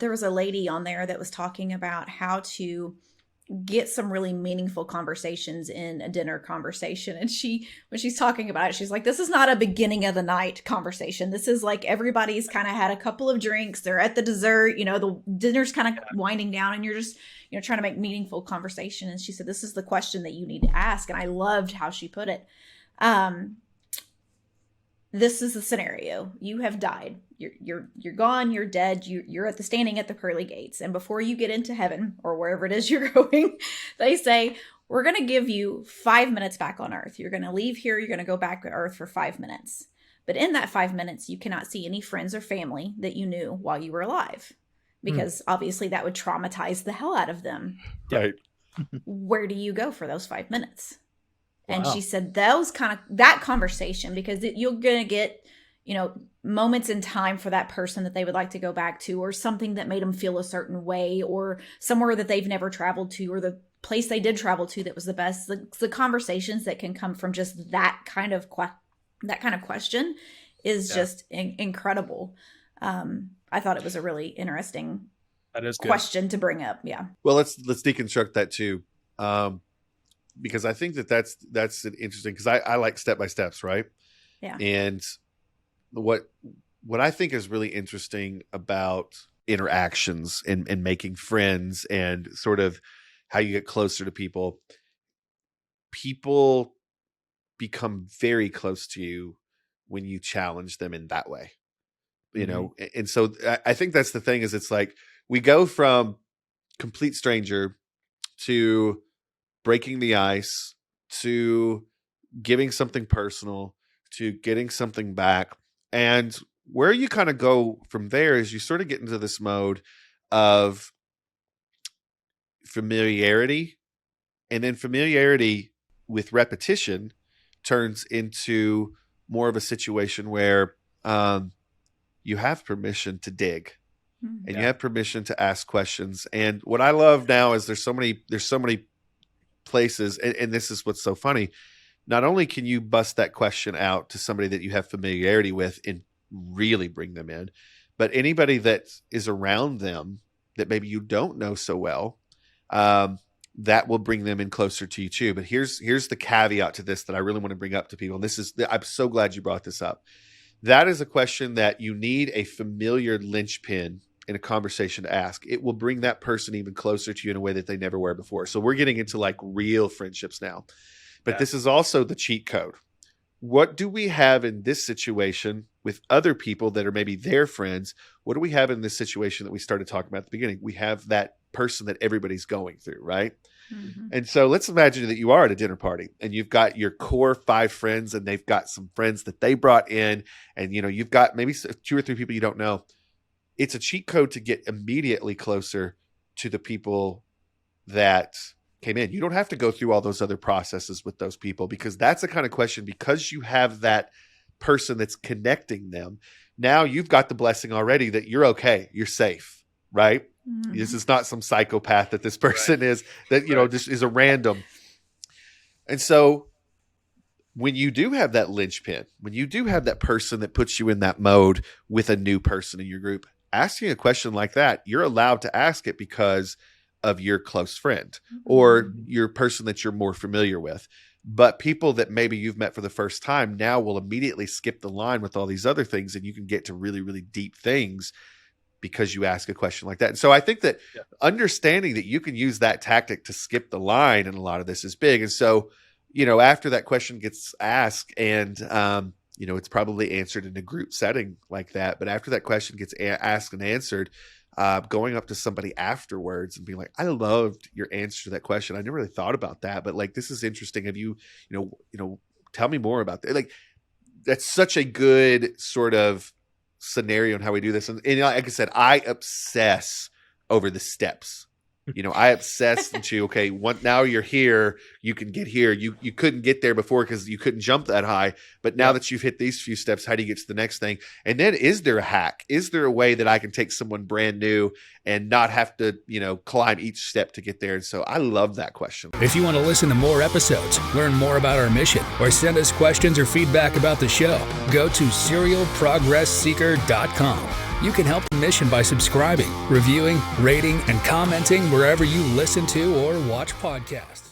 there was a lady on there that was talking about how to get some really meaningful conversations in a dinner conversation. And when she's talking about it, she's like, this is not a beginning of the night conversation. This is like everybody's kind of had a couple of drinks. They're at the dessert, the dinner's kind of winding down and you're just, trying to make meaningful conversation. And she said, this is the question that you need to ask. And I loved how she put it. This is the scenario. You have died. You're gone. You're dead. You're standing at the pearly gates. And before you get into heaven or wherever it is you're going, they say, we're going to give you 5 minutes back on earth. You're going to leave here. You're going to go back to earth for 5 minutes. But in that 5 minutes, you cannot see any friends or family that you knew while you were alive, because obviously that would traumatize the hell out of them. Right. Where do you go for those 5 minutes? And she said that conversation, because you're going to get, moments in time for that person that they would like to go back to, or something that made them feel a certain way, or somewhere that they've never traveled to, or the place they did travel to that was the best. The conversations that can come from just that kind of question is just incredible. I thought it was a really interesting question to bring up. Yeah. Well, let's deconstruct that too. Because I think that's an interesting, because I like step by steps, right? Yeah. And what I think is really interesting about interactions and making friends and sort of how you get closer to people become very close to you when you challenge them in that way, and so I think that's the thing, is it's like we go from complete stranger to breaking the ice to giving something personal to getting something back. And where you kind of go from there is you sort of get into this mode of familiarity, and then familiarity with repetition turns into more of a situation where you have permission to dig. And you have permission to ask questions. And what I love now is there's so many places, and this is what's so funny. Not only can you bust that question out to somebody that you have familiarity with and really bring them in, but anybody that is around them that maybe you don't know so well, that will bring them in closer to you too. But here's the caveat to this that I really want to bring up to people. And I'm so glad you brought this up. That is a question that you need a familiar linchpin in a conversation to ask. It will bring that person even closer to you in a way that they never were before. So we're getting into like real friendships now, but this is also the cheat code. What do we have in this situation with other people that are maybe their friends? What do we have in this situation that we started talking about at the beginning? We have that person that everybody's going through, right? Mm-hmm. And so let's imagine that you are at a dinner party and you've got your core 5 friends, and they've got some friends that they brought in, and you've got maybe 2 or 3 people you don't know. It's a cheat code to get immediately closer to the people that came in. You don't have to go through all those other processes with those people, because that's the kind of question, because you have that person that's connecting them. Now you've got the blessing already that you're okay. You're safe, right? Mm-hmm. This is not some psychopath that this person is, that, just is a random. And so when you do have that linchpin, when you do have that person that puts you in that mode with a new person in your group, asking a question like that, you're allowed to ask it because of your close friend or your person that you're more familiar with. But people that maybe you've met for the first time now will immediately skip the line with all these other things, and you can get to really, really deep things because you ask a question like that. And so I think that understanding that you can use that tactic to skip the line in a lot of this is big. And so, after that question gets asked, and it's probably answered in a group setting like that. But after that question gets asked and answered, going up to somebody afterwards and being like, I loved your answer to that question. I never really thought about that, but like, this is interesting. Have you, tell me more about that. Like, that's such a good sort of scenario on how we do this. And like I said, I obsess over the steps I obsessed into, okay, now you're here, you can get here. You couldn't get there before because you couldn't jump that high. But now that you've hit these few steps, how do you get to the next thing? And then is there a hack? Is there a way that I can take someone brand new and not have to, climb each step to get there? And so I love that question. If you want to listen to more episodes, learn more about our mission, or send us questions or feedback about the show, go to serialprogressseeker.com. You can help the mission by subscribing, reviewing, rating, and commenting wherever you listen to or watch podcasts.